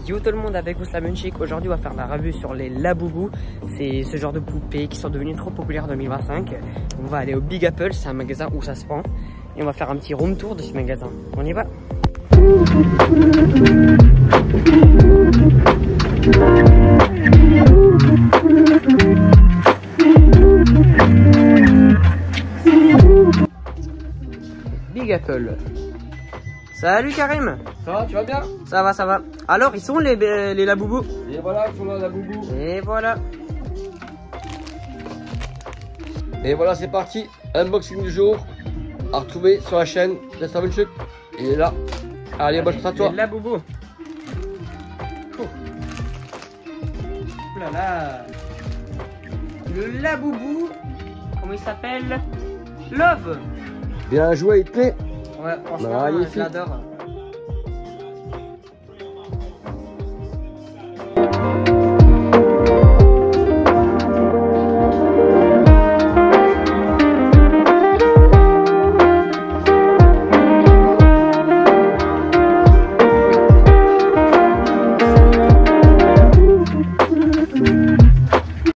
Yo tout le monde, avec vous Slamunchik. Aujourd'hui on va faire la revue sur les Labubu. C'est ce genre de poupées qui sont devenues trop populaires en 2025. On va aller au Big Apple, c'est un magasin où ça se vend. Et on va faire un petit room tour de ce magasin. On y va. Big Apple. Salut Karim. Ça va, tu vas bien? Ça va, ça va. Alors, ils sont les Labubu. Et voilà, ils sont là, la boubou. Et voilà. Et voilà, c'est parti. Unboxing du jour. À retrouver sur la chaîne de Slamunchik. Il est là. Allez, bonne chance à toi. Le Labubu. Oh. Ouh là là. Le Labubu. Comment il s'appelle? Love. Bien joué, il te plaît? Ouais, franchement, Magnifique. je l'adore.